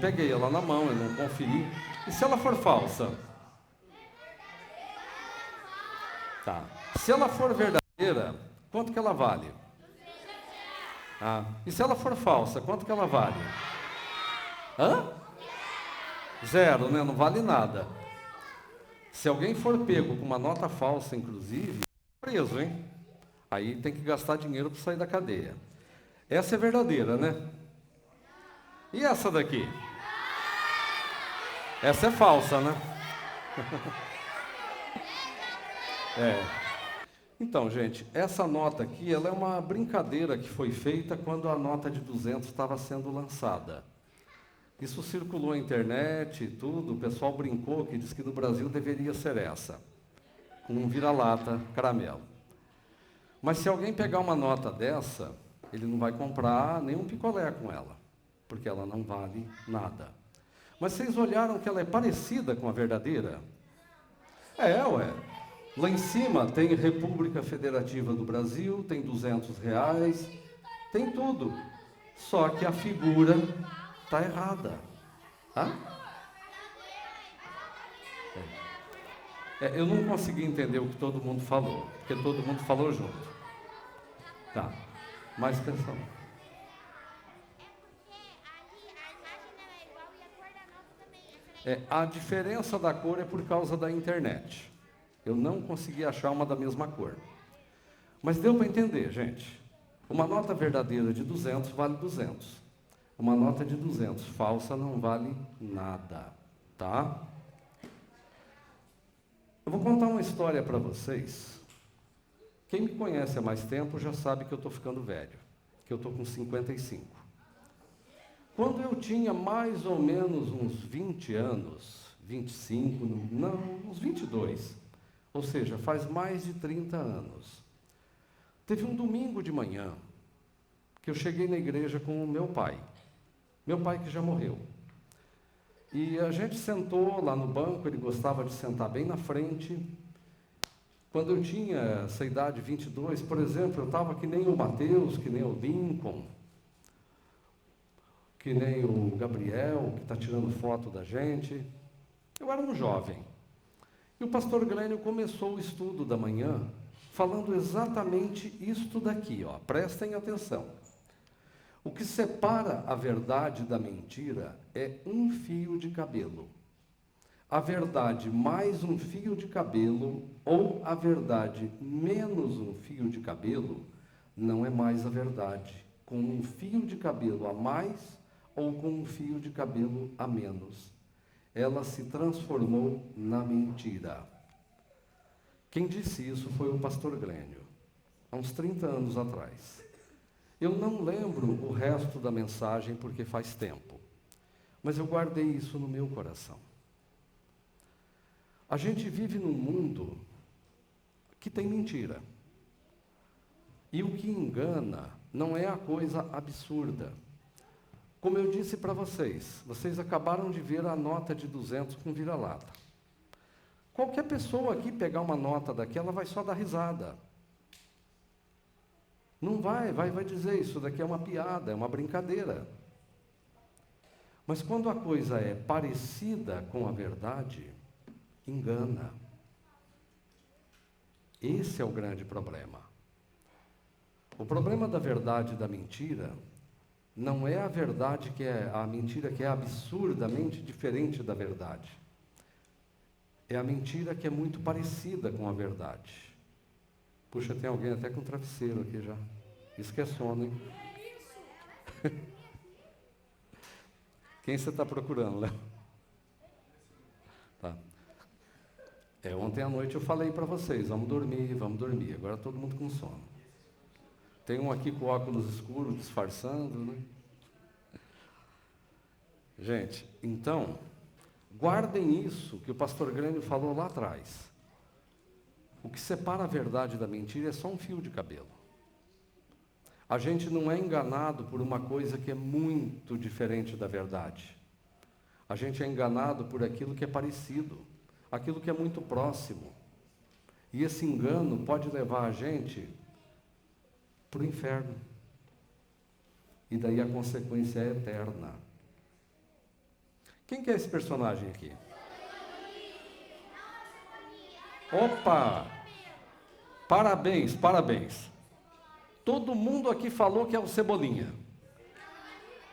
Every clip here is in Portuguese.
peguei ela na mão, eu não conferi. E se ela for falsa? Tá. Se ela for verdadeira, quanto que ela vale? Ah. E se ela for falsa, quanto que ela vale? Hã? Zero, né? Não vale nada. Se alguém for pego com uma nota falsa, inclusive, preso, hein? Aí tem que gastar dinheiro para sair da cadeia. Essa é verdadeira, né? E essa daqui? Essa é falsa, né? É. Então, gente, essa nota aqui, ela é uma brincadeira que foi feita quando a nota de 200 estava sendo lançada. Isso circulou na internet e tudo, o pessoal brincou que diz que no Brasil deveria ser essa, com um vira-lata caramelo. Mas se alguém pegar uma nota dessa, ele não vai comprar nenhum picolé com ela, porque ela não vale nada. Mas vocês olharam que ela é parecida com a verdadeira? Ué. Lá em cima tem República Federativa do Brasil, tem R$ 200, tem tudo. Só que a figura está errada. Hã? Eu não consegui entender o que todo mundo falou, porque todo mundo falou junto. Tá, mais atenção. A diferença da cor é por causa da internet. Eu não consegui achar uma da mesma cor. Mas deu para entender, gente. Uma nota verdadeira de 200 vale 200. Uma nota de 200 falsa não vale nada, tá? Eu vou contar uma história para vocês. Quem me conhece há mais tempo já sabe que eu estou ficando velho, que eu estou com 55. Quando eu tinha mais ou menos uns 20 anos, 25, não, uns 22, ou seja, faz mais de 30 anos, teve um domingo de manhã que eu cheguei na igreja com o meu pai que já morreu. E a gente sentou lá no banco, ele gostava de sentar bem na frente. Quando eu tinha essa idade, 22, por exemplo, eu estava que nem o Mateus, que nem o Lincoln, que nem o Gabriel, que está tirando foto da gente. Eu era um jovem. E o pastor Glênio começou o estudo da manhã falando exatamente isto daqui, ó. Prestem atenção. O que separa a verdade da mentira é um fio de cabelo. A verdade mais um fio de cabelo ou a verdade menos um fio de cabelo não é mais a verdade. Com um fio de cabelo a mais ou com um fio de cabelo a menos. Ela se transformou na mentira. Quem disse isso foi o pastor Glênio, há uns 30 anos atrás. Eu não lembro o resto da mensagem porque faz tempo, mas eu guardei isso no meu coração. A gente vive num mundo que tem mentira. E o que engana não é a coisa absurda. Como eu disse para vocês acabaram de ver a nota de 200 com vira-lata. Qualquer pessoa aqui pegar uma nota daquela vai só dar risada. Não vai dizer isso daqui é uma piada, é uma brincadeira. Mas quando a coisa é parecida com a verdade, engana. Esse é o grande problema. O problema da verdade e da mentira não é a verdade que é a mentira que é absurdamente diferente da verdade. É a mentira que é muito parecida com a verdade. Puxa, tem alguém até com travesseiro aqui já. Isso que é sono, hein? Quem você está procurando, Léo? Tá. Ontem à noite eu falei para vocês, vamos dormir. Agora todo mundo com sono. Tem um aqui com óculos escuros, disfarçando, né? Gente, então, guardem isso que o pastor Glênio falou lá atrás. O que separa a verdade da mentira é só um fio de cabelo. A gente não é enganado por uma coisa que é muito diferente da verdade. A gente é enganado por aquilo que é parecido, aquilo que é muito próximo. E esse engano pode levar a gente para o inferno. E daí a consequência é eterna. Quem que é esse personagem aqui? Opa! Parabéns, parabéns. Todo mundo aqui falou que é o Cebolinha.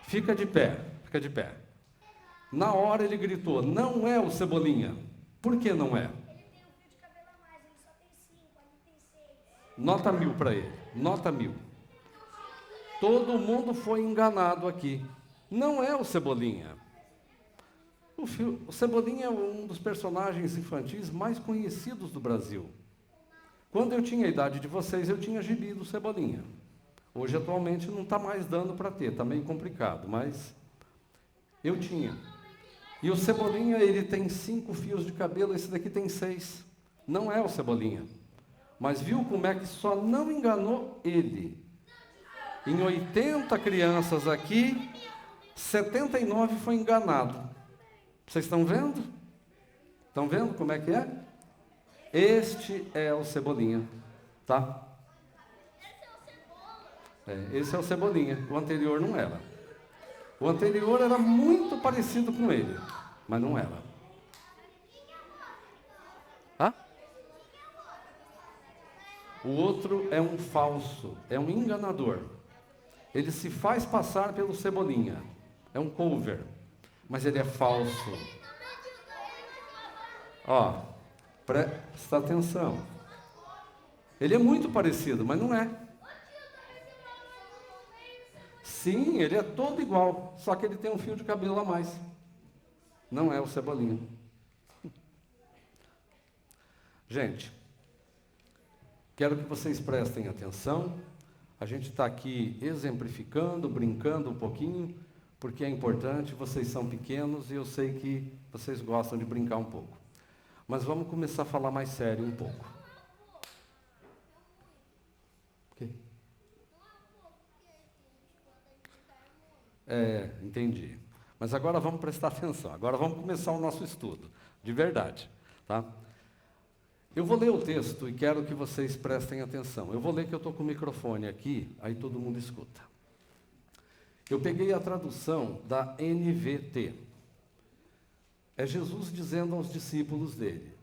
Fica de pé, fica de pé. Na hora ele gritou, não é o Cebolinha. Por que não é? Ele tem um fio de cabelo a mais, ele só tem 5, ali tem 6. Nota 1000 para ele, nota 1000. Todo mundo foi enganado aqui. Não é o Cebolinha. O Cebolinha é um dos personagens infantis mais conhecidos do Brasil. Quando eu tinha a idade de vocês, eu tinha gibi do Cebolinha. Hoje, atualmente, não está mais dando para ter, está meio complicado, mas eu tinha. E o Cebolinha, ele tem 5 fios de cabelo, esse daqui tem 6. Não é o Cebolinha. Mas viu como é que só não enganou ele? Em 80 crianças aqui, 79 foi enganado. Vocês estão vendo? Estão vendo como é que é? Este é o Cebolinha, tá? Esse é o Cebolinha, o anterior não era. O anterior era muito parecido com ele, mas não era. Hã? O outro é um falso, é um enganador. Ele se faz passar pelo Cebolinha, é um cover, mas ele é falso. Ó, presta atenção. Ele é muito parecido, mas não é. Sim, ele é todo igual, só que ele tem um fio de cabelo a mais. Não é o Cebolinha. Gente, quero que vocês prestem atenção. A gente está aqui exemplificando, brincando um pouquinho, porque é importante, vocês são pequenos e eu sei que vocês gostam de brincar um pouco. Mas vamos começar a falar mais sério um pouco. Okay. Entendi. Mas agora vamos prestar atenção. Agora vamos começar o nosso estudo, de verdade, tá? Eu vou ler o texto e quero que vocês prestem atenção. Eu vou ler que eu estou com o microfone aqui, aí todo mundo escuta. Eu peguei a tradução da NVT. É Jesus dizendo aos discípulos dele: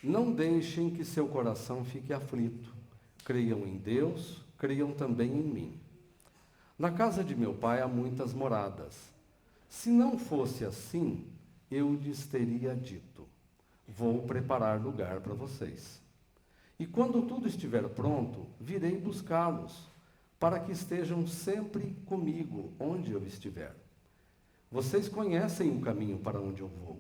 não deixem que seu coração fique aflito. Creiam em Deus, creiam também em mim. Na casa de meu pai há muitas moradas. Se não fosse assim, eu lhes teria dito: vou preparar lugar para vocês. E quando tudo estiver pronto, virei buscá-los, para que estejam sempre comigo onde eu estiver. Vocês conhecem o caminho para onde eu vou.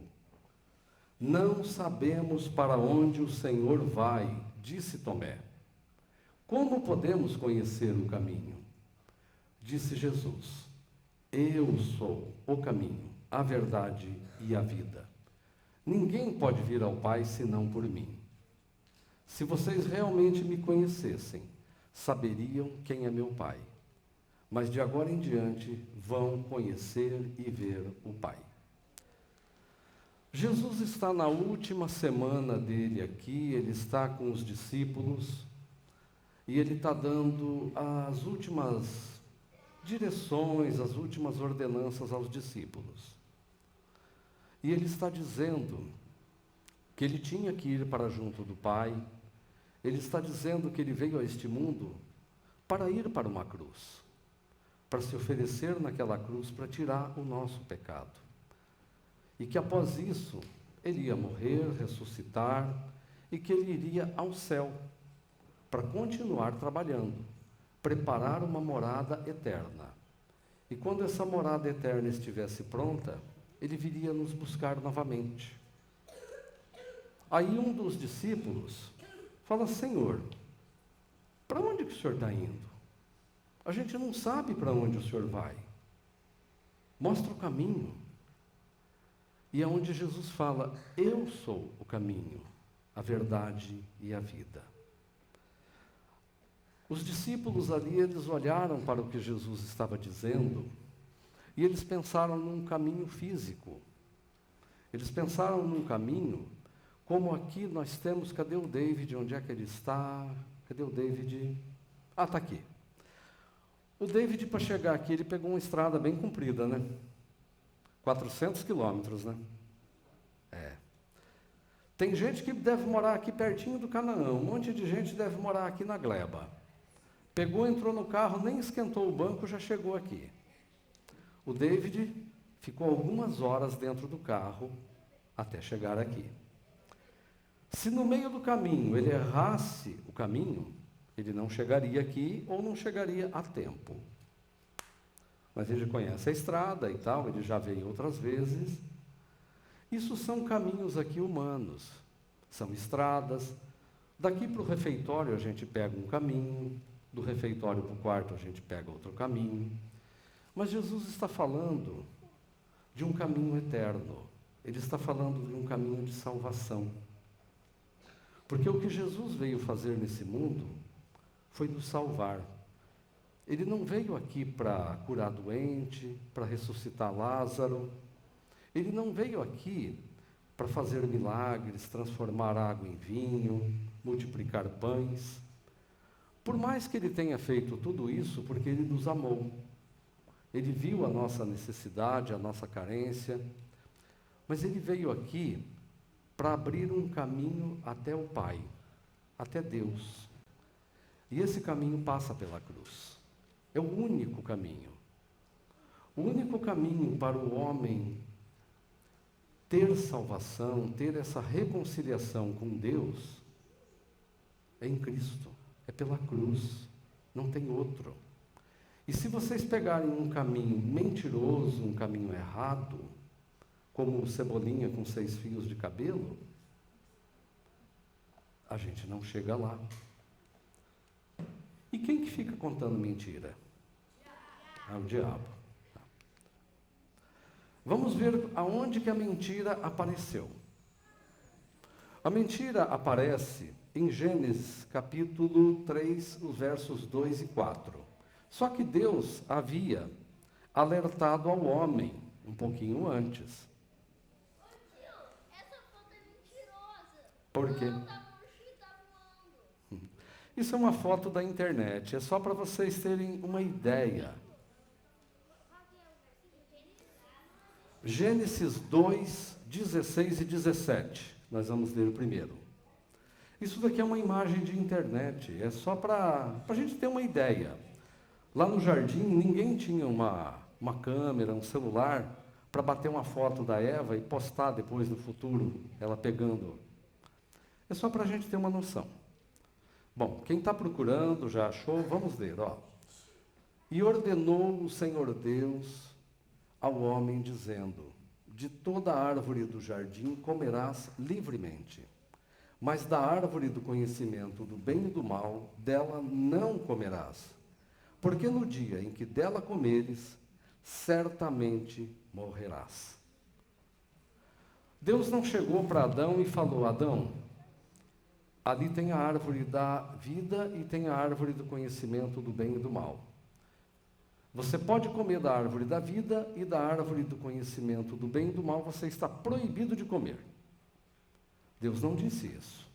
Não sabemos para onde o Senhor vai, disse Tomé. Como podemos conhecer o caminho? Disse Jesus: eu sou o caminho, a verdade e a vida. Ninguém pode vir ao Pai senão por mim. Se vocês realmente me conhecessem, saberiam quem é meu Pai. Mas de agora em diante vão conhecer e ver o Pai. Jesus está na última semana dele aqui, ele está com os discípulos e ele está dando as últimas direções, as últimas ordenanças aos discípulos. E ele está dizendo que ele tinha que ir para junto do Pai. Ele está dizendo que ele veio a este mundo para ir para uma cruz, para se oferecer naquela cruz para tirar o nosso pecado. E que após isso, ele ia morrer, ressuscitar, e que ele iria ao céu para continuar trabalhando, preparar uma morada eterna. E quando essa morada eterna estivesse pronta, ele viria nos buscar novamente. Aí um dos discípulos fala: Senhor, para onde que o Senhor está indo? A gente não sabe para onde o Senhor vai. Mostra o caminho. E é onde Jesus fala: eu sou o caminho, a verdade e a vida. Os discípulos ali, eles olharam para o que Jesus estava dizendo e eles pensaram num caminho físico. Eles pensaram num caminho como aqui nós temos. Cadê o David? Onde é que ele está? Cadê o David? Ah, está aqui. O David, para chegar aqui, ele pegou uma estrada bem comprida, né? 400 quilômetros, né? Tem gente que deve morar aqui pertinho do Canaã, um monte de gente deve morar aqui na Gleba. Pegou, entrou no carro, nem esquentou o banco, já chegou aqui. O David ficou algumas horas dentro do carro até chegar aqui. Se no meio do caminho ele errasse o caminho, ele não chegaria aqui ou não chegaria a tempo. Mas ele conhece a estrada e tal, ele já veio outras vezes. Isso são caminhos aqui humanos, são estradas. Daqui para o refeitório a gente pega um caminho, do refeitório para o quarto a gente pega outro caminho. Mas Jesus está falando de um caminho eterno, ele está falando de um caminho de salvação. Porque o que Jesus veio fazer nesse mundo foi nos salvar. Ele não veio aqui para curar doente, para ressuscitar Lázaro. Ele não veio aqui para fazer milagres, transformar água em vinho, multiplicar pães. Por mais que ele tenha feito tudo isso, porque ele nos amou. Ele viu a nossa necessidade, a nossa carência, mas ele veio aqui para abrir um caminho até o Pai, até Deus. E esse caminho passa pela cruz. É o único caminho. O único caminho para o homem ter salvação, ter essa reconciliação com Deus, é em Cristo, é pela cruz, não tem outro. E se vocês pegarem um caminho mentiroso, um caminho errado, como o Cebolinha com 6 fios de cabelo, a gente não chega lá. E quem que fica contando mentira? É o diabo. Vamos ver aonde que a mentira apareceu. A mentira aparece em Gênesis capítulo 3, os versos 2 e 4. Só que Deus havia alertado ao homem um pouquinho antes. Essa foto é mentirosa. Por quê? Não, tá voando. Isso é uma foto da internet, é só para vocês terem uma ideia. Gênesis 2, 16 e 17. Nós vamos ler o primeiro. Isso daqui é uma imagem de internet, é só para a gente ter uma ideia. Lá no jardim, ninguém tinha uma câmera, um celular, para bater uma foto da Eva e postar depois no futuro, ela pegando. É só para a gente ter uma noção. Bom, quem está procurando, já achou, vamos ler, ó. E ordenou o Senhor Deus ao homem, dizendo: de toda árvore do jardim comerás livremente, mas da árvore do conhecimento do bem e do mal, dela não comerás, porque no dia em que dela comeres, certamente morrerás. Deus não chegou para Adão e falou: Adão, ali tem a árvore da vida e tem a árvore do conhecimento do bem e do mal. Você pode comer da árvore da vida e da árvore do conhecimento do bem e do mal, você está proibido de comer. Deus não disse isso.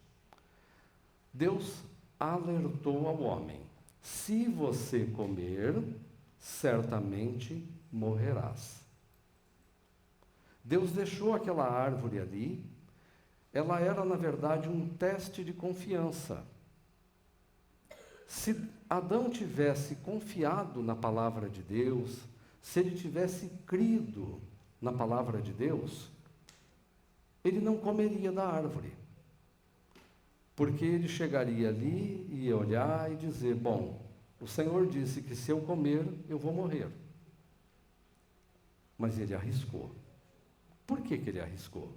Deus alertou ao homem: se você comer, certamente morrerás. Deus deixou aquela árvore ali, ela era, na verdade, um teste de confiança. Se Adão tivesse confiado na palavra de Deus, se ele tivesse crido na palavra de Deus, ele não comeria da árvore. Porque ele chegaria ali e ia olhar e dizer: bom, o Senhor disse que se eu comer, eu vou morrer. Mas ele arriscou. Por que ele arriscou?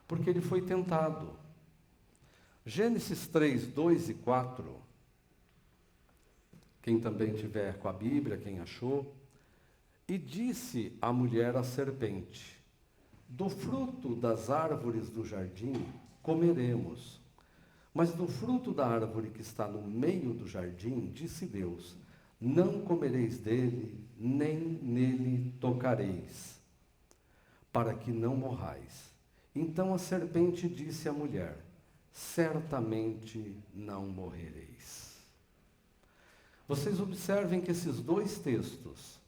Porque ele foi tentado. Gênesis 3, 2 e 4... Quem também tiver com a Bíblia, quem achou. E disse a mulher à serpente: do fruto das árvores do jardim comeremos, mas do fruto da árvore que está no meio do jardim, disse Deus: não comereis dele, nem nele tocareis, para que não morrais. Então a serpente disse à mulher: certamente não morrereis. Vocês observem que esses dois textos,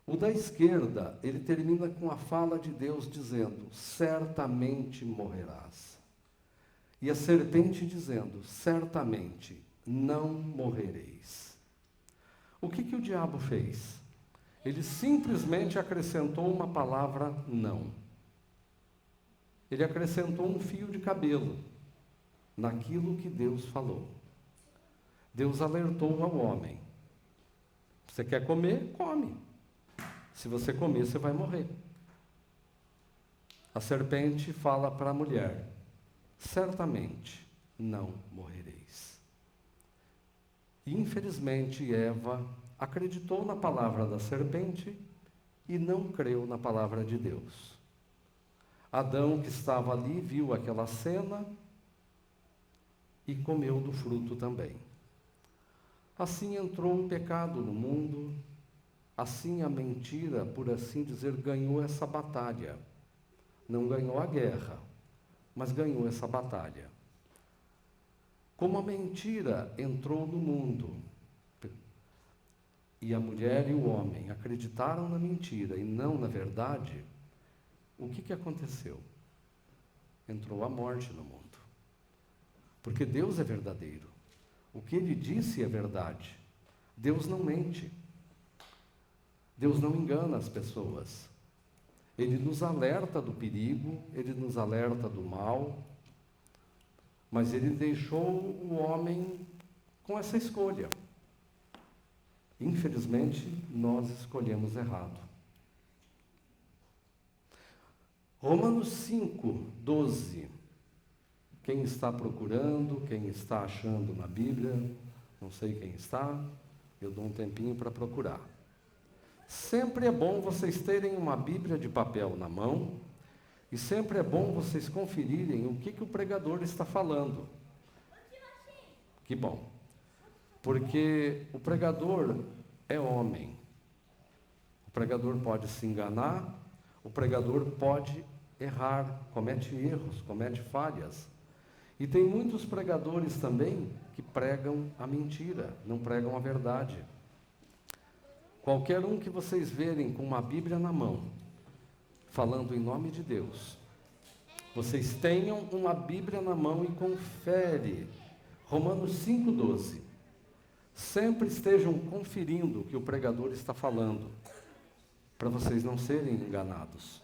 O da esquerda, ele termina com a fala de Deus dizendo: certamente morrerás. E a serpente dizendo: certamente não morrereis. O que o diabo fez? Ele simplesmente acrescentou uma palavra não. Ele acrescentou um fio de cabelo naquilo que Deus falou. Deus alertou ao homem: você quer comer? Come. Se você comer, você vai morrer. A serpente fala para a mulher: certamente não morrereis. E, infelizmente, Eva acreditou na palavra da serpente e não creu na palavra de Deus. Adão, que estava ali, viu aquela cena e comeu do fruto também. Assim entrou o pecado no mundo, assim a mentira, por assim dizer, ganhou essa batalha. Não ganhou a guerra, mas ganhou essa batalha. Como a mentira entrou no mundo, e a mulher e o homem acreditaram na mentira e não na verdade, o que aconteceu? Entrou a morte no mundo. Porque Deus é verdadeiro. O que Ele disse é verdade. Deus não mente. Deus não engana as pessoas. Ele nos alerta do perigo, Ele nos alerta do mal, mas Ele deixou o homem com essa escolha. Infelizmente, nós escolhemos errado. Romanos 5:12. Quem está procurando, quem está achando na Bíblia, não sei quem está, eu dou um tempinho para procurar. Sempre é bom vocês terem uma Bíblia de papel na mão, e sempre é bom vocês conferirem o que o pregador está falando. Que bom. Porque o pregador é homem. O pregador pode se enganar, o pregador pode errar, comete erros, comete falhas. E tem muitos pregadores também que pregam a mentira, não pregam a verdade. Qualquer um que vocês verem com uma Bíblia na mão, falando em nome de Deus, vocês tenham uma Bíblia na mão e confere. Romanos 5:12. Sempre estejam conferindo o que o pregador está falando, para vocês não serem enganados.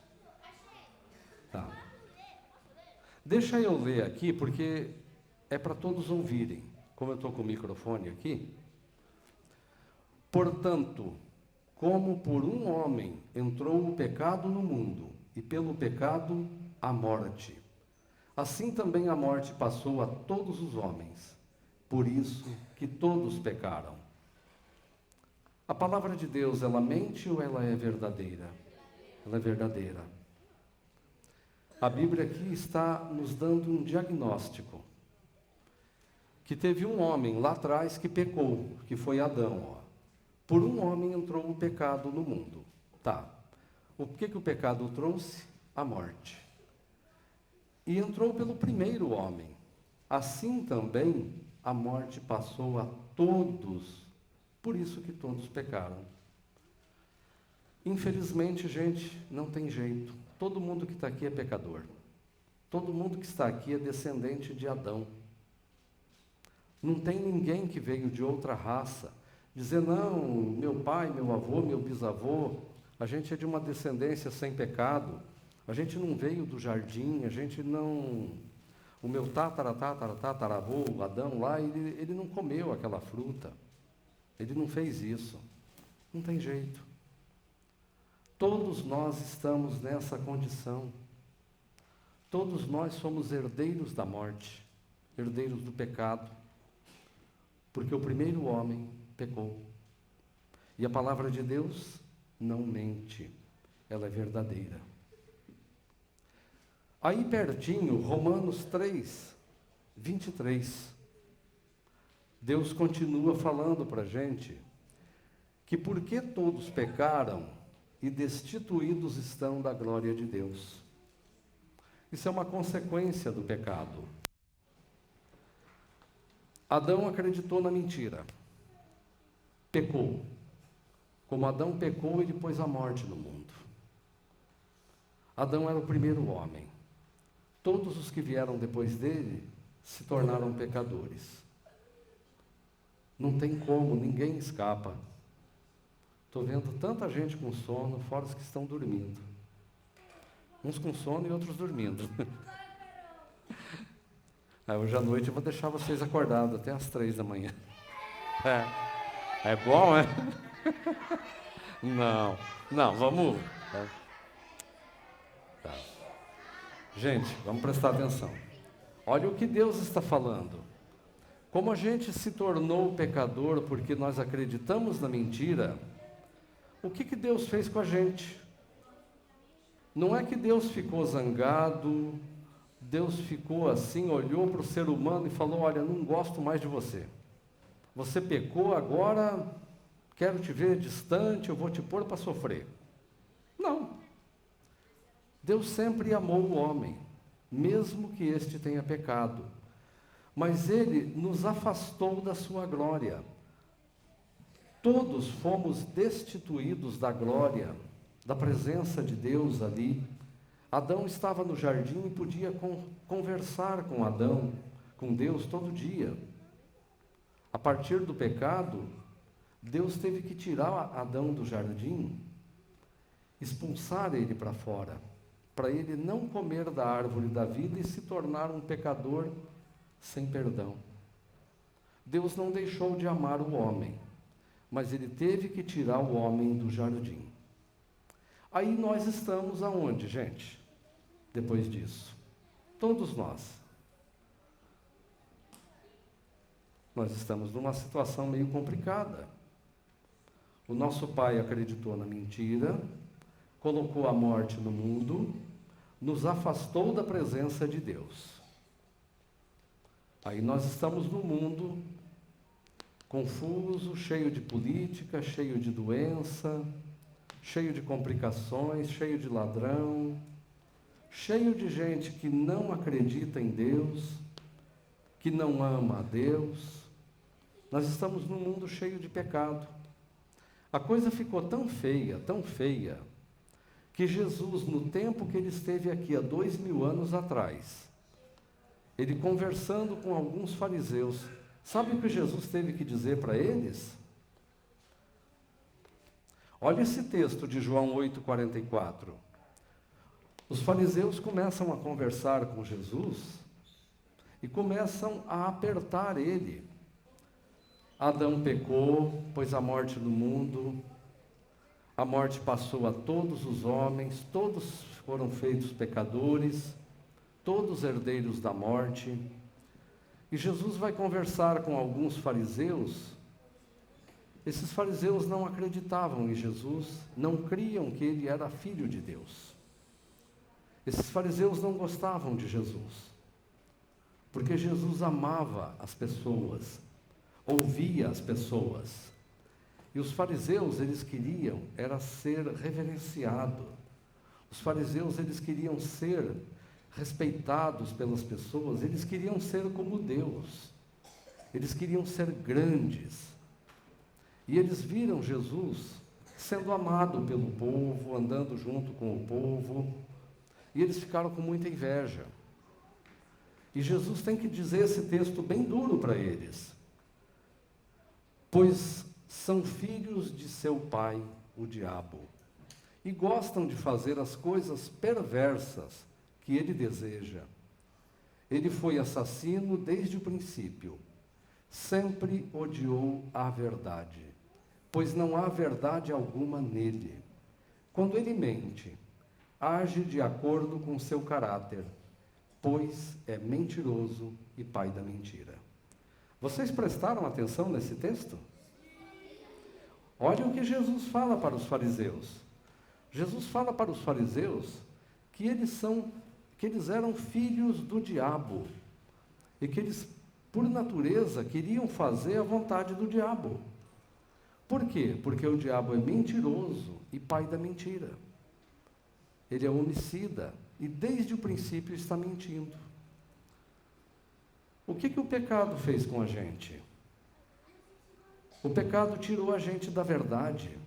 Tá. Deixa eu ler aqui, porque é para todos ouvirem. Como eu estou com o microfone aqui. Portanto, como por um homem entrou o pecado no mundo, e pelo pecado a morte, assim também a morte passou a todos os homens, por isso que todos pecaram. A palavra de Deus, ela mente ou ela é verdadeira? Ela é verdadeira. A Bíblia aqui está nos dando um diagnóstico. Que teve um homem lá atrás que pecou, que foi Adão. Por um homem entrou o pecado no mundo. Tá. O que o pecado trouxe? A morte. E entrou pelo primeiro homem. Assim também a morte passou a todos. Por isso que todos pecaram. Infelizmente, gente, não tem jeito. Todo mundo que está aqui é pecador. Todo mundo que está aqui é descendente de Adão. Não tem ninguém que veio de outra raça dizer: não, meu pai, meu avô, meu bisavô, a gente é de uma descendência sem pecado. A gente não veio do jardim, a gente não... O meu tataravô, o Adão lá, ele não comeu aquela fruta. Ele não fez isso. Não tem jeito. Todos nós estamos nessa condição. Todos nós somos herdeiros da morte, herdeiros do pecado, porque o primeiro homem pecou. E a palavra de Deus não mente, ela é verdadeira. Aí pertinho, Romanos 3:23, Deus continua falando para a gente que porque todos pecaram e destituídos estão da glória de Deus. Isso é uma consequência do pecado. Adão acreditou na mentira, pecou. Como Adão pecou, ele pôs a morte no mundo. Adão era o primeiro homem. Todos os que vieram depois dele se tornaram pecadores. Não tem como, ninguém escapa. Estou vendo tanta gente com sono, fora os que estão dormindo. Uns com sono e outros dormindo. Hoje à noite eu vou deixar vocês acordados até às 3 da manhã. É bom, é? Não, vamos. Tá. Gente, vamos prestar atenção. Olha o que Deus está falando. Como a gente se tornou pecador porque nós acreditamos na mentira, o que Deus fez com a gente? Não é que Deus ficou zangado, Deus ficou assim, olhou para o ser humano e falou: olha, não gosto mais de você. Você pecou, agora quero te ver distante, eu vou te pôr para sofrer. Não. Deus sempre amou o homem, mesmo que este tenha pecado. Mas Ele nos afastou da sua glória. Todos fomos destituídos da glória, da presença de Deus ali. Adão estava no jardim e podia conversar com Adão, com Deus todo dia. A partir do pecado, Deus teve que tirar Adão do jardim, expulsar ele para fora, para ele não comer da árvore da vida e se tornar um pecador sem perdão. Deus não deixou de amar o homem, mas ele teve que tirar o homem do jardim. Aí nós estamos aonde, gente? Depois disso, todos nós estamos numa situação meio complicada. O nosso pai acreditou na mentira, colocou a morte no mundo, nos afastou da presença de Deus. Aí nós estamos no mundo confuso, cheio de política, cheio de doença, cheio de complicações, cheio de ladrão, cheio de gente que não acredita em Deus, que não ama a Deus. Nós estamos num mundo cheio de pecado. A coisa ficou tão feia, que Jesus, no tempo que ele esteve aqui, há 2000 anos atrás, ele conversando com alguns fariseus, sabe o que Jesus teve que dizer para eles? Olha esse texto de João 8,44. Os fariseus começam a conversar com Jesus e começam a apertar ele. Adão pecou, pôs a morte no mundo, a morte passou a todos os homens, todos foram feitos pecadores, todos herdeiros da morte. E Jesus vai conversar com alguns fariseus. Esses fariseus não acreditavam em Jesus, não criam que ele era filho de Deus. Esses fariseus não gostavam de Jesus, porque Jesus amava as pessoas, ouvia as pessoas. E os fariseus, eles queriam era ser reverenciado. Os fariseus, eles queriam ser respeitados pelas pessoas, eles queriam ser como Deus. Eles queriam ser grandes. E eles viram Jesus sendo amado pelo povo, andando junto com o povo, e eles ficaram com muita inveja. E Jesus tem que dizer esse texto bem duro para eles. Pois são filhos de seu pai, o diabo, e gostam de fazer as coisas perversas que ele deseja. Ele foi assassino desde o princípio, sempre odiou a verdade, pois não há verdade alguma nele. Quando ele mente, age de acordo com seu caráter, pois é mentiroso e pai da mentira. Vocês prestaram atenção nesse texto? Olha o que Jesus fala para os fariseus. Jesus fala para os fariseus que eles eram filhos do diabo e que eles, por natureza, queriam fazer a vontade do diabo. Por quê? Porque o diabo é mentiroso e pai da mentira. Ele é homicida e desde o princípio está mentindo. O que o pecado fez com a gente? O pecado tirou a gente da verdade.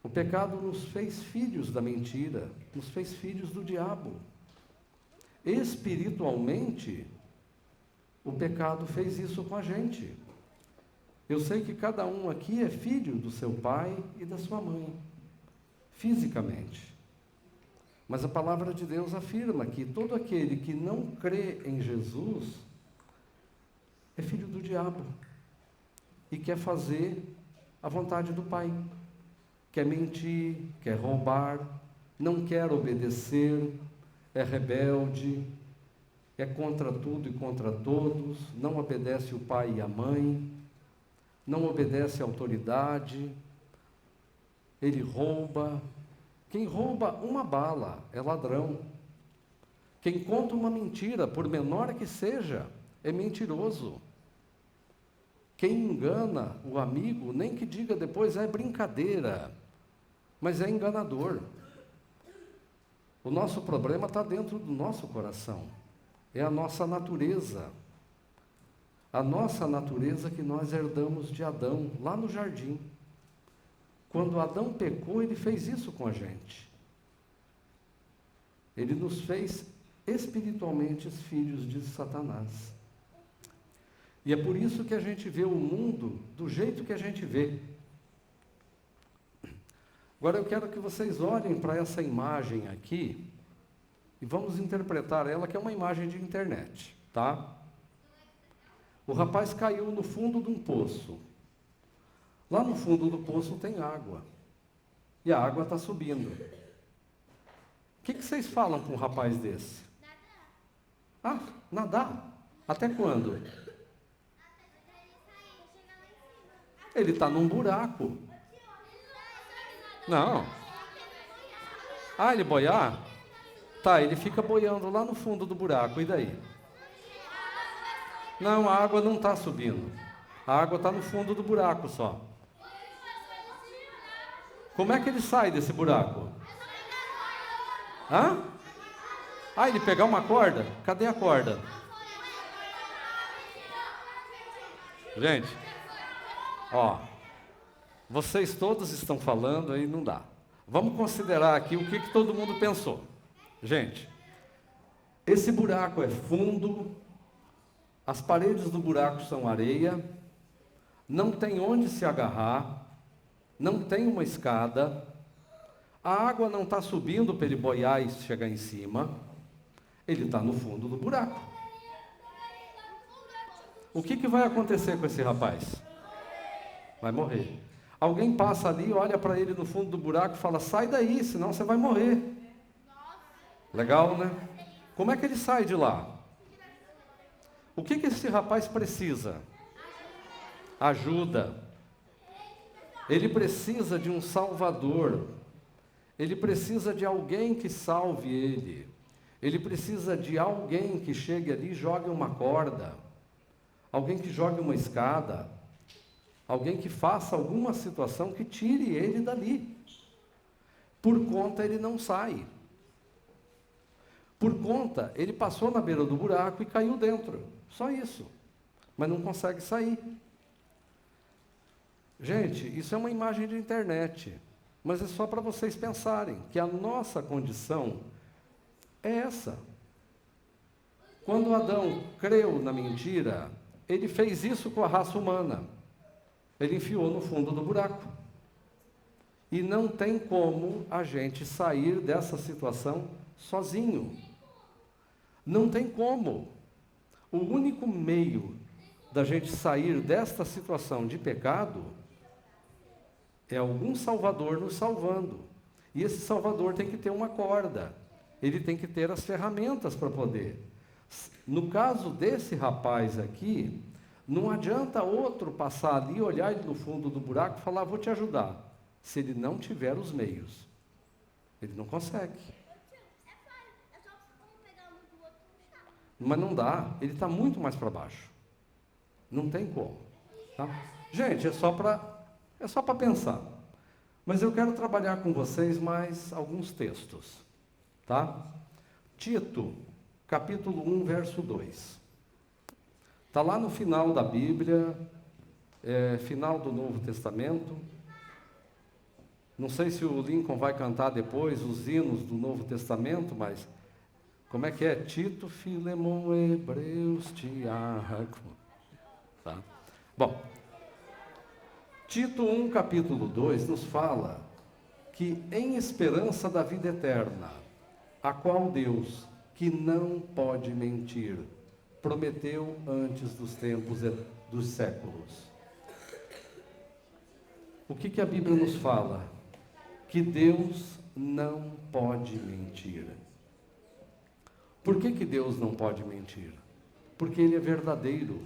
O pecado nos fez filhos da mentira, nos fez filhos do diabo. Espiritualmente, o pecado fez isso com a gente. Eu sei que cada um aqui é filho do seu pai e da sua mãe, fisicamente. Mas a palavra de Deus afirma que todo aquele que não crê em Jesus é filho do diabo e quer fazer a vontade do Pai. Quer mentir, quer roubar, não quer obedecer, é rebelde, é contra tudo e contra todos, não obedece o pai e a mãe, não obedece à autoridade, ele rouba. Quem rouba uma bala é ladrão. Quem conta uma mentira, por menor que seja, é mentiroso. Quem engana o amigo, nem que diga depois é brincadeira, mas é enganador. O nosso problema está dentro do nosso coração. É a nossa natureza. A nossa natureza que nós herdamos de Adão, lá no jardim. Quando Adão pecou, ele fez isso com a gente. Ele nos fez espiritualmente os filhos de Satanás. E é por isso que a gente vê o mundo do jeito que a gente vê. Agora eu quero que vocês olhem para essa imagem aqui e vamos interpretar ela, que é uma imagem de internet, tá? O rapaz caiu no fundo de um poço. Lá no fundo do poço tem água. E a água está subindo. O que vocês falam para um rapaz desse? Ah, nadar? Até quando? Ele está num buraco. Não. Ah, ele boiar? Tá, ele fica boiando lá no fundo do buraco. E daí? Não, a água não está subindo. A água está no fundo do buraco só. Como é que ele sai desse buraco? Hã? Ah, ele pegar uma corda? Cadê a corda? Gente, ó, vocês todos estão falando aí, não dá. Vamos considerar aqui o que todo mundo pensou. Gente, esse buraco é fundo, as paredes do buraco são areia, não tem onde se agarrar, não tem uma escada, a água não está subindo para ele boiar e chegar em cima, ele está no fundo do buraco. O que vai acontecer com esse rapaz? Vai morrer. Alguém passa ali, olha para ele no fundo do buraco e fala, sai daí, senão você vai morrer. Legal, né? Como é que ele sai de lá? O que esse rapaz precisa? Ajuda. Ele precisa de um salvador. Ele precisa de alguém que salve ele. Ele precisa de alguém que chegue ali e jogue uma corda. Alguém que jogue uma escada. Alguém que faça alguma situação que tire ele dali. Por conta ele não sai. Por conta, ele passou na beira do buraco e caiu dentro. Só isso. Mas não consegue sair. Gente, isso é uma imagem de internet. Mas é só para vocês pensarem que a nossa condição é essa. Quando Adão creu na mentira, ele fez isso com a raça humana. Ele enfiou no fundo do buraco. E não tem como a gente sair dessa situação sozinho. Não tem como. O único meio da gente sair desta situação de pecado é algum Salvador nos salvando. E esse Salvador tem que ter uma corda. Ele tem que ter as ferramentas para poder. No caso desse rapaz aqui, não adianta outro passar ali, olhar ele no fundo do buraco e falar, vou te ajudar. Se ele não tiver os meios. Ele não consegue. Mas não dá, ele está muito mais para baixo. Não tem como. Tá? Gente, é só para pensar. Mas eu quero trabalhar com vocês mais alguns textos. Tá? Tito, capítulo 1, verso 2. Está lá no final da Bíblia, final do Novo Testamento. Não sei se o Lincoln vai cantar depois os hinos do Novo Testamento, mas como é que é? Tito, Filemon, Hebreus, Tiago. Tá? Bom, Tito 1, capítulo 2, nos fala que em esperança da vida eterna, a qual Deus, que não pode mentir, prometeu antes dos tempos e dos séculos. O que a Bíblia nos fala? Que Deus não pode mentir. Por que Deus não pode mentir? Porque Ele é verdadeiro.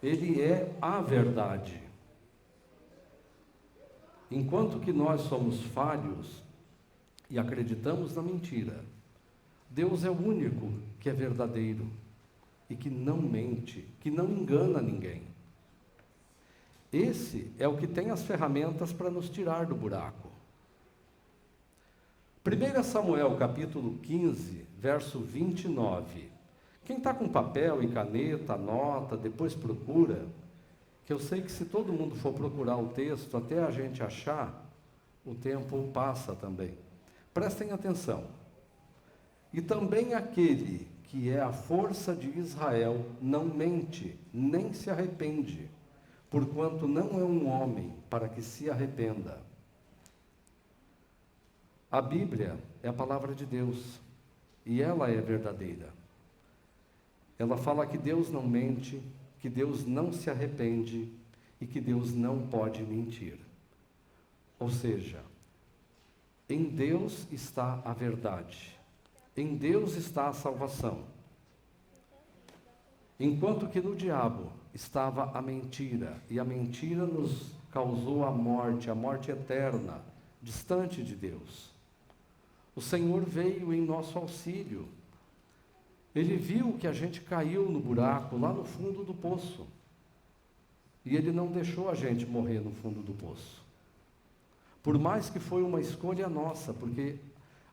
Ele é a verdade. Enquanto que nós somos falhos e acreditamos na mentira, Deus é o único que é verdadeiro e que não mente, que não engana ninguém. Esse é o que tem as ferramentas para nos tirar do buraco. 1 Samuel capítulo 15, verso 29. Quem está com papel e caneta, anota, depois procura, que eu sei que se todo mundo for procurar o texto, até a gente achar, o tempo passa também. Prestem atenção. E também aquele que é a força de Israel não mente, nem se arrepende, porquanto não é um homem para que se arrependa. A Bíblia é a palavra de Deus, e ela é verdadeira. Ela fala que Deus não mente, que Deus não se arrepende e que Deus não pode mentir. Ou seja, em Deus está a verdade, em Deus está a salvação. Enquanto que no diabo estava a mentira, e a mentira nos causou a morte eterna, distante de Deus. O Senhor veio em nosso auxílio. Ele viu que a gente caiu no buraco, lá no fundo do poço. E Ele não deixou a gente morrer no fundo do poço. Por mais que foi uma escolha nossa, porque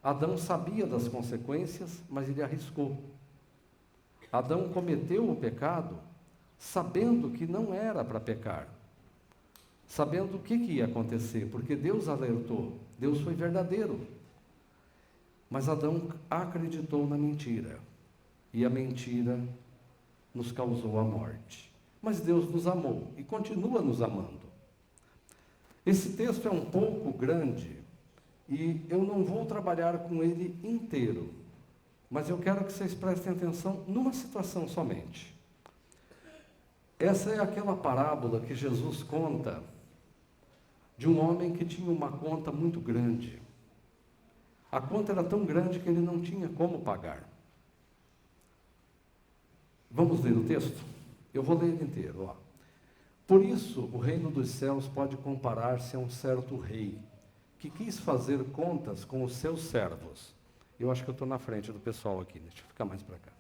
Adão sabia das consequências, mas ele arriscou. Adão cometeu o pecado sabendo que não era para pecar. Sabendo o que ia acontecer, porque Deus alertou, Deus foi verdadeiro. Mas Adão acreditou na mentira. E a mentira nos causou a morte. Mas Deus nos amou e continua nos amando. Esse texto é um pouco grande e eu não vou trabalhar com ele inteiro, mas eu quero que vocês prestem atenção numa situação somente. Essa é aquela parábola que Jesus conta de um homem que tinha uma conta muito grande. A conta era tão grande que ele não tinha como pagar. Vamos ler o texto? Eu vou ler ele inteiro. Ó. Por isso, o reino dos céus pode comparar-se a um certo rei, que quis fazer contas com os seus servos. Eu acho que eu estou na frente do pessoal aqui, deixa eu ficar mais para cá.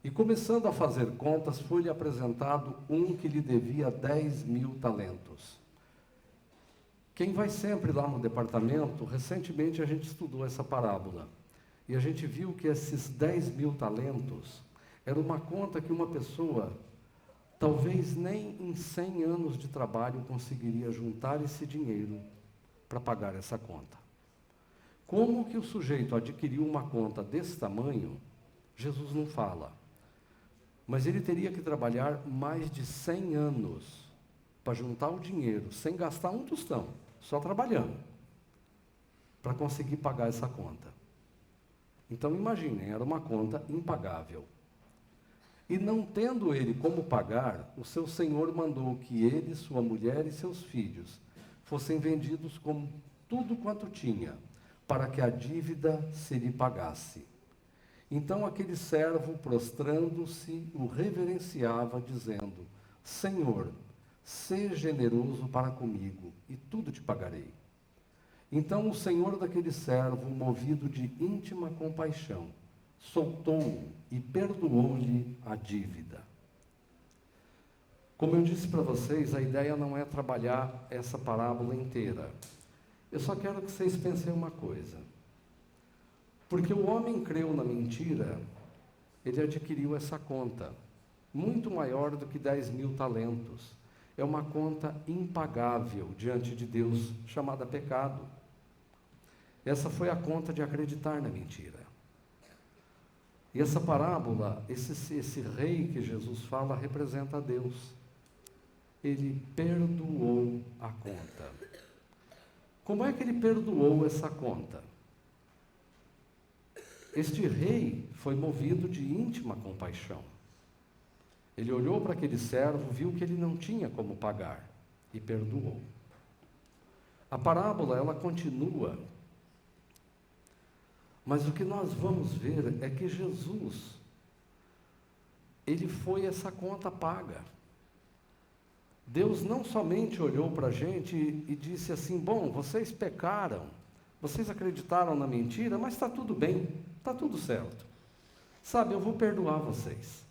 E começando a fazer contas, foi-lhe apresentado um que lhe devia 10.000 talentos. Quem vai sempre lá no departamento, recentemente a gente estudou essa parábola. E a gente viu que esses 10.000 talentos era uma conta que uma pessoa, talvez nem em 100 anos de trabalho, conseguiria juntar esse dinheiro para pagar essa conta. Como que o sujeito adquiriu uma conta desse tamanho, Jesus não fala. Mas ele teria que trabalhar mais de 100 anos para juntar o dinheiro, sem gastar um tostão, só trabalhando, para conseguir pagar essa conta. Então imaginem, era uma conta impagável. E não tendo ele como pagar, o seu senhor mandou que ele, sua mulher e seus filhos fossem vendidos com tudo quanto tinha, para que a dívida se lhe pagasse. Então aquele servo, prostrando-se, o reverenciava, dizendo: Senhor, sê generoso para comigo, e tudo te pagarei. Então o senhor daquele servo, movido de íntima compaixão, soltou-o e perdoou-lhe a dívida. Como eu disse para vocês, a ideia não é trabalhar essa parábola inteira. Eu só quero que vocês pensem uma coisa. Porque o homem creu na mentira, ele adquiriu essa conta, muito maior do que 10.000 talentos. é uma conta impagável diante de Deus, chamada pecado. Essa foi a conta de acreditar na mentira. E essa parábola, esse rei que Jesus fala, representa Deus. Ele perdoou a conta. Como é que ele perdoou essa conta? Este rei foi movido de íntima compaixão. Ele olhou para aquele servo, viu que ele não tinha como pagar e perdoou. A parábola, ela continua. Mas o que nós vamos ver é que Jesus, ele foi essa conta paga. Deus não somente olhou para a gente e disse assim: bom, vocês pecaram, vocês acreditaram na mentira, mas está tudo bem, está tudo certo. Sabe, eu vou perdoar vocês.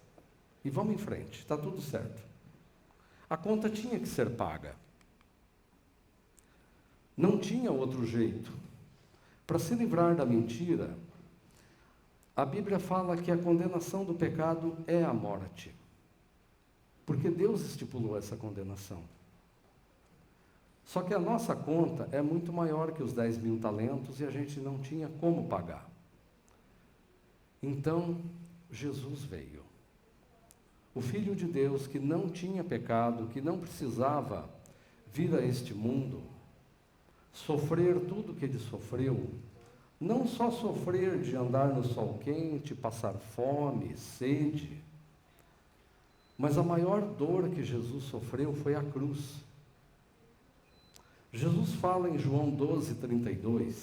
E vamos em frente, está tudo certo. A conta tinha que ser paga. Não tinha outro jeito. Para se livrar da mentira, a Bíblia fala que a condenação do pecado é a morte. Porque Deus estipulou essa condenação. Só que a nossa conta é muito maior que os 10.000 talentos e a gente não tinha como pagar. Então, Jesus veio. O Filho de Deus, que não tinha pecado, que não precisava vir a este mundo, sofrer tudo que ele sofreu, não só sofrer de andar no sol quente, passar fome, sede, mas a maior dor que Jesus sofreu foi a cruz. Jesus fala em João 12:32,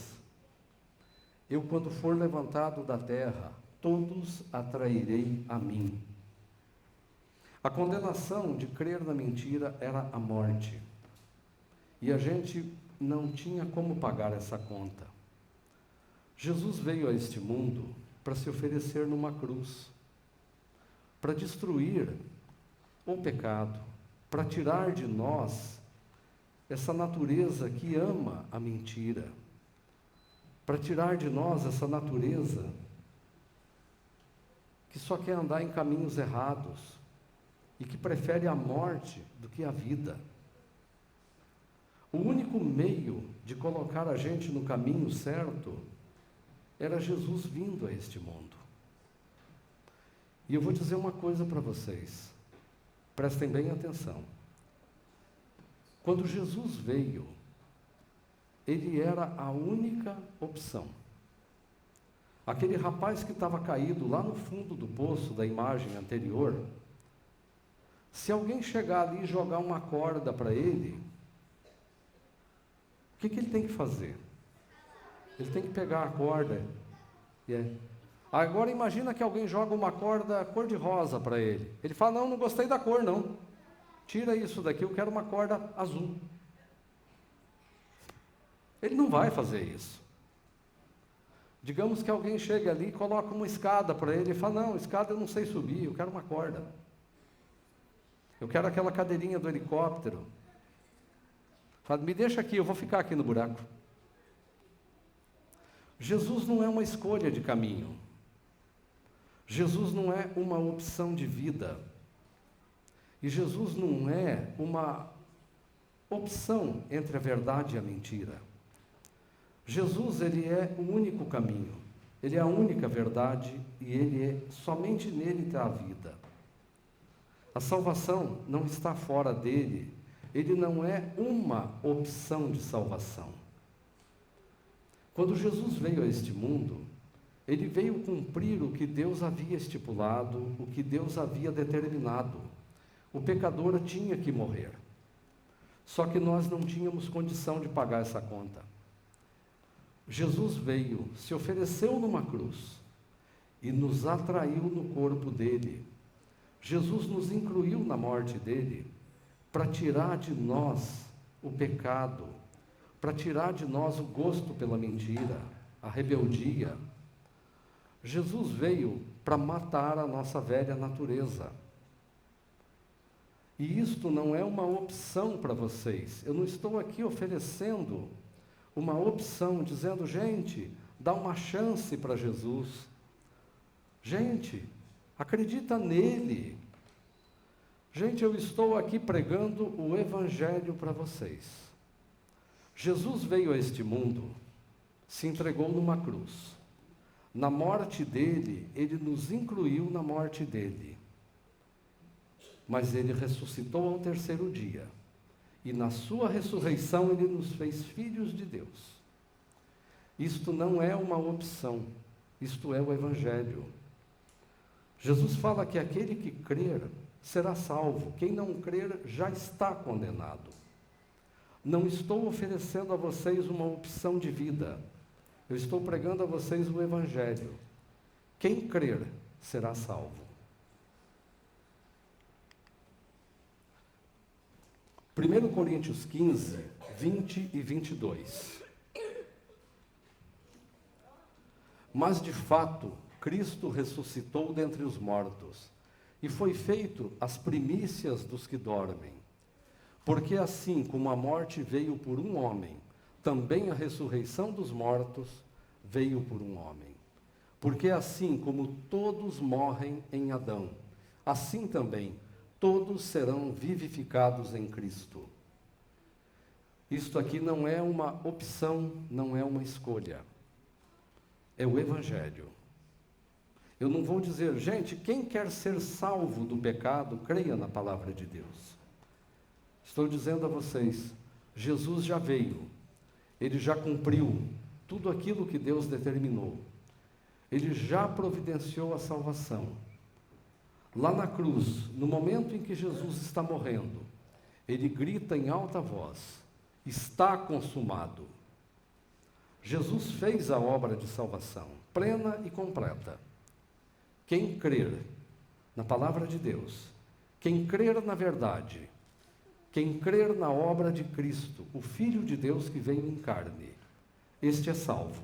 eu quando for levantado da terra, todos atrairei a mim. A condenação de crer na mentira era a morte. E a gente não tinha como pagar essa conta. Jesus veio a este mundo para se oferecer numa cruz, para destruir o pecado, para tirar de nós essa natureza que ama a mentira, para tirar de nós essa natureza que só quer andar em caminhos errados e que prefere a morte do que a vida. O único meio de colocar a gente no caminho certo era Jesus vindo a este mundo. E eu vou dizer uma coisa para vocês, prestem bem atenção. Quando Jesus veio, ele era a única opção. Aquele rapaz que estava caído lá no fundo do poço da imagem anterior, se alguém chegar ali e jogar uma corda para ele, o que ele tem que fazer? Ele tem que pegar a corda. Agora imagina que alguém joga uma corda cor-de-rosa para ele. Ele fala: não gostei da cor não. Tira isso daqui, eu quero uma corda azul. Ele não vai fazer isso. Digamos que alguém chega ali e coloca uma escada para ele e fala: não, escada eu não sei subir, eu quero uma corda. Eu quero aquela cadeirinha do helicóptero. Fala: me deixa aqui, eu vou ficar aqui no buraco. Jesus não é uma escolha de caminho. Jesus não é uma opção de vida. E Jesus não é uma opção entre a verdade e a mentira. Jesus, ele é o único caminho. Ele é a única verdade e somente nele está a vida. A salvação não está fora dele. Ele não é uma opção de salvação. Quando Jesus veio a este mundo, ele veio cumprir o que Deus havia estipulado, o que Deus havia determinado. O pecador tinha que morrer. Só que nós não tínhamos condição de pagar essa conta. Jesus veio, se ofereceu numa cruz e nos atraiu no corpo dele. Jesus nos incluiu na morte dele para tirar de nós o pecado, para tirar de nós o gosto pela mentira, a rebeldia. Jesus veio para matar a nossa velha natureza. E isto não é uma opção para vocês. Eu não estou aqui oferecendo uma opção, dizendo: gente, dá uma chance para Jesus. Gente, acredita nele. Gente, eu estou aqui pregando o Evangelho para vocês. Jesus veio a este mundo, se entregou numa cruz. Na morte dele, ele nos incluiu na morte dele. Mas ele ressuscitou ao terceiro dia. E na sua ressurreição, ele nos fez filhos de Deus. Isto não é uma opção, isto é o Evangelho. Jesus fala que aquele que crer será salvo, quem não crer já está condenado. Não estou oferecendo a vocês uma opção de vida, eu estou pregando a vocês o Evangelho. Quem crer será salvo. 1 Coríntios 15, 20 e 22. Mas de fato, Cristo ressuscitou dentre os mortos, e foi feito as primícias dos que dormem. Porque assim como a morte veio por um homem, também a ressurreição dos mortos veio por um homem. Porque assim como todos morrem em Adão, assim também todos serão vivificados em Cristo. Isto aqui não é uma opção, não é uma escolha. É o Evangelho. Eu não vou dizer, gente, quem quer ser salvo do pecado, creia na palavra de Deus. Estou dizendo a vocês, Jesus já veio, ele já cumpriu tudo aquilo que Deus determinou. Ele já providenciou a salvação. Lá na cruz, no momento em que Jesus está morrendo, ele grita em alta voz, está consumado. Jesus fez a obra de salvação, plena e completa. Quem crer na palavra de Deus, quem crer na verdade, quem crer na obra de Cristo, o Filho de Deus que veio em carne, este é salvo.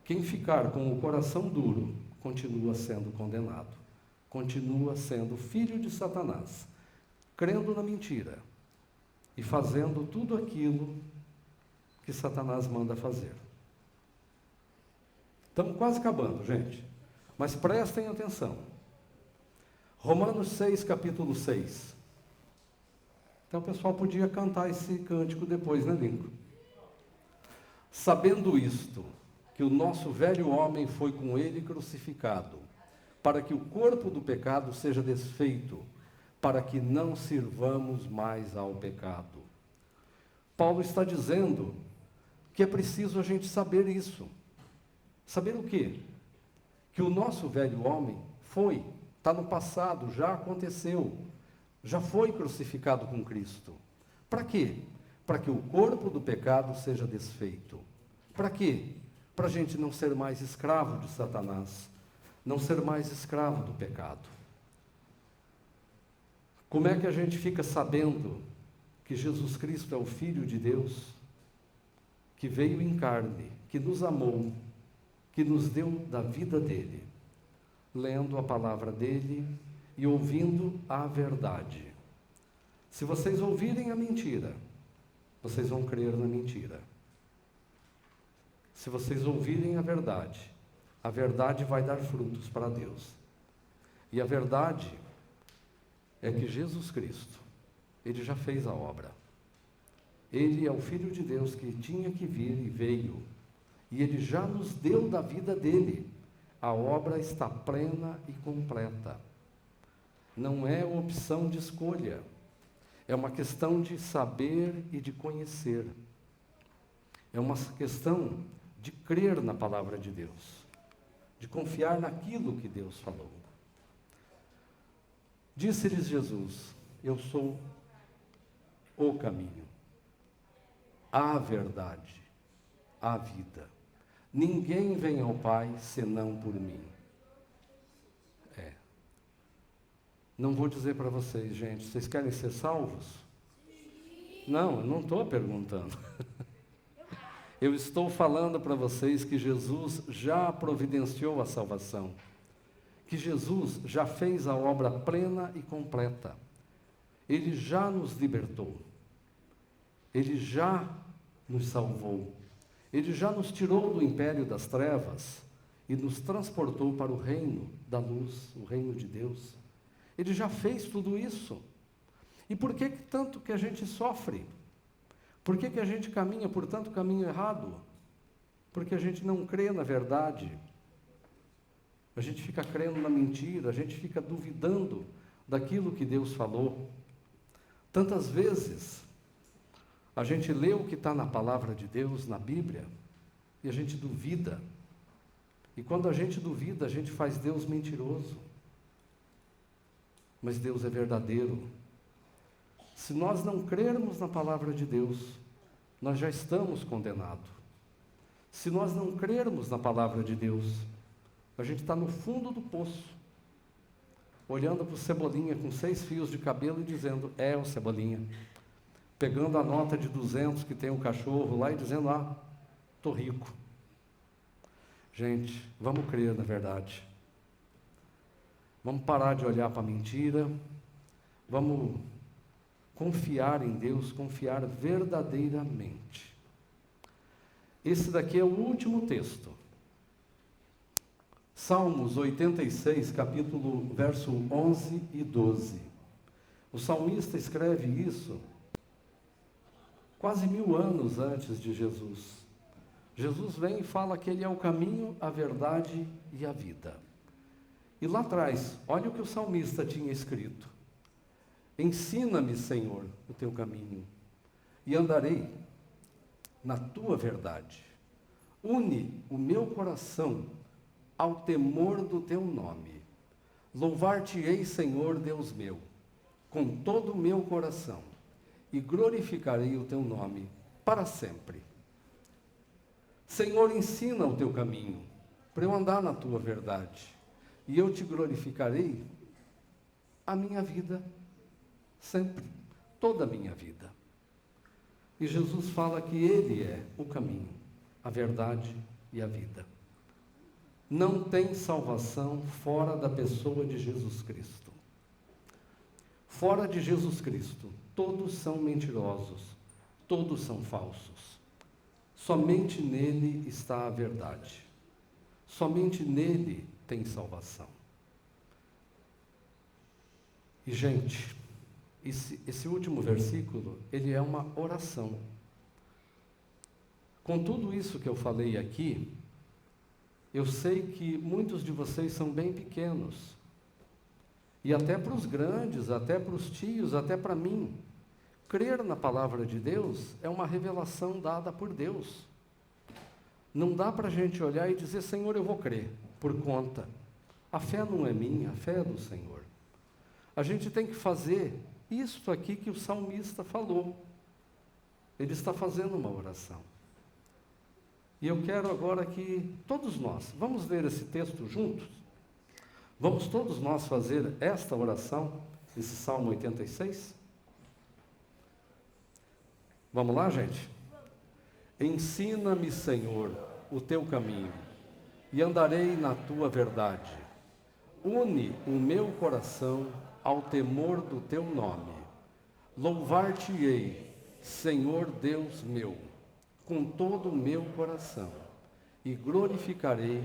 Quem ficar com o coração duro, continua sendo condenado, continua sendo filho de Satanás, crendo na mentira e fazendo tudo aquilo que Satanás manda fazer. Estamos quase acabando, gente. Mas prestem atenção. Romanos 6, capítulo 6. Então o pessoal podia cantar esse cântico depois, né, Lincoln? Sabendo isto, que o nosso velho homem foi com ele crucificado, para que o corpo do pecado seja desfeito, para que não sirvamos mais ao pecado. Paulo está dizendo que é preciso a gente saber isso. Saber o quê? Que o nosso velho homem está no passado, já aconteceu, já foi crucificado com Cristo. Para quê? Para que o corpo do pecado seja desfeito. Para quê? Para a gente não ser mais escravo de Satanás, não ser mais escravo do pecado. Como é que a gente fica sabendo que Jesus Cristo é o Filho de Deus, que veio em carne, que nos amou, que nos deu da vida dele? Lendo a palavra dele e ouvindo a verdade. Se vocês ouvirem a mentira, vocês vão crer na mentira. Se vocês ouvirem a verdade vai dar frutos para Deus. E a verdade é que Jesus Cristo, ele já fez a obra. Ele é o Filho de Deus que tinha que vir e veio. E ele já nos deu da vida dele. A obra está plena e completa. Não é opção de escolha. É uma questão de saber e de conhecer. É uma questão de crer na palavra de Deus. De confiar naquilo que Deus falou. Disse-lhes Jesus, eu sou o caminho, a verdade, a vida. Ninguém vem ao Pai senão por mim. Não vou dizer para vocês, gente, vocês querem ser salvos? Não, eu não estou perguntando. Eu estou falando para vocês que Jesus já providenciou a salvação. Que Jesus já fez a obra plena e completa. Ele já nos libertou. Ele já nos salvou. Ele já nos tirou do império das trevas e nos transportou para o reino da luz, o reino de Deus. Ele já fez tudo isso. E por que tanto que a gente sofre? Por que a gente caminha por tanto caminho errado? Porque a gente não crê na verdade. A gente fica crendo na mentira, a gente fica duvidando daquilo que Deus falou. Tantas vezes, a gente lê o que está na palavra de Deus, na Bíblia, e a gente duvida. E quando a gente duvida, a gente faz Deus mentiroso. Mas Deus é verdadeiro. Se nós não crermos na palavra de Deus, nós já estamos condenados. Se nós não crermos na palavra de Deus, a gente está no fundo do poço, olhando para o Cebolinha com 6 fios de cabelo e dizendo, é o Cebolinha. Pegando a nota de 200 que tem um cachorro lá e dizendo, estou rico. Gente, vamos crer na verdade. Vamos parar de olhar para a mentira. Vamos confiar em Deus, confiar verdadeiramente. Esse daqui é o último texto. Salmos 86, capítulo, verso 11 e 12. O salmista escreve isso quase 1000 anos antes de Jesus. Jesus vem e fala que Ele é o caminho, a verdade e a vida. E lá atrás, olha o que o salmista tinha escrito. Ensina-me, Senhor, o teu caminho, e andarei na tua verdade. Une o meu coração ao temor do teu nome. Louvar-te-ei, Senhor Deus meu, com todo o meu coração, e glorificarei o teu nome para sempre. Senhor, ensina o teu caminho, para eu andar na tua verdade, e eu te glorificarei a minha vida, sempre, toda a minha vida. E Jesus fala que Ele é o caminho, a verdade e a vida. Não tem salvação fora da pessoa de Jesus Cristo. Fora de Jesus Cristo, todos são mentirosos, todos são falsos. Somente nele está a verdade. Somente nele tem salvação. E, gente, esse último versículo, ele é uma oração. Com tudo isso que eu falei aqui, eu sei que muitos de vocês são bem pequenos. E até para os grandes, até para os tios, até para mim. Crer na palavra de Deus é uma revelação dada por Deus. Não dá para a gente olhar e dizer, Senhor, eu vou crer, por conta. A fé não é minha, a fé é do Senhor. A gente tem que fazer isso aqui que o salmista falou. Ele está fazendo uma oração. E eu quero agora que todos nós, vamos ler esse texto juntos? Vamos todos nós fazer esta oração, esse Salmo 86? Vamos lá, gente? Ensina-me, Senhor, o teu caminho, e andarei na tua verdade. Une o meu coração ao temor do teu nome. Louvar-te-ei, Senhor Deus meu, com todo o meu coração, e glorificarei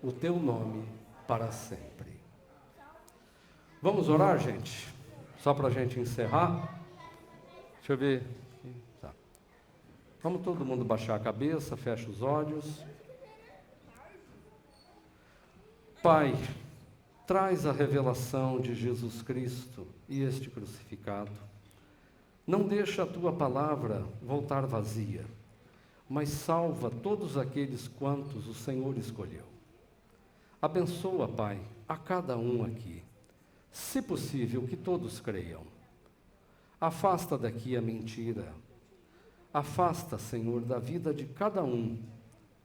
o teu nome para sempre. Vamos orar, gente? Só para a gente encerrar. Deixa eu ver. Tá. Vamos todo mundo baixar a cabeça, fecha os olhos. Pai, traz a revelação de Jesus Cristo e este crucificado. Não deixa a tua palavra voltar vazia, mas salva todos aqueles quantos o Senhor escolheu. Abençoa, Pai, a cada um aqui. Se possível, que todos creiam. Afasta daqui a mentira. Afasta, Senhor, da vida de cada um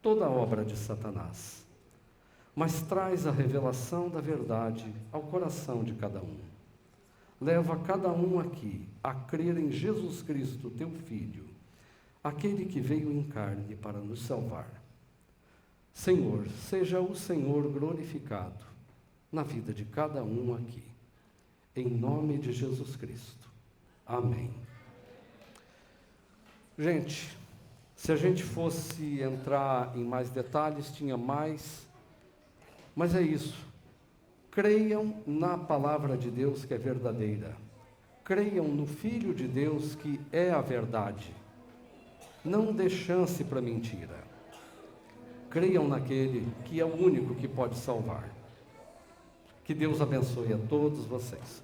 toda a obra de Satanás. Mas traz a revelação da verdade ao coração de cada um. Leva cada um aqui a crer em Jesus Cristo, teu Filho, aquele que veio em carne para nos salvar. Senhor, seja o Senhor glorificado na vida de cada um aqui. Em nome de Jesus Cristo. Amém. Gente, se a gente fosse entrar em mais detalhes, tinha mais, mas é isso. Creiam na palavra de Deus que é verdadeira. Creiam no Filho de Deus que é a verdade. Não dê chance para mentira. Creiam naquele que é o único que pode salvar. Que Deus abençoe a todos vocês.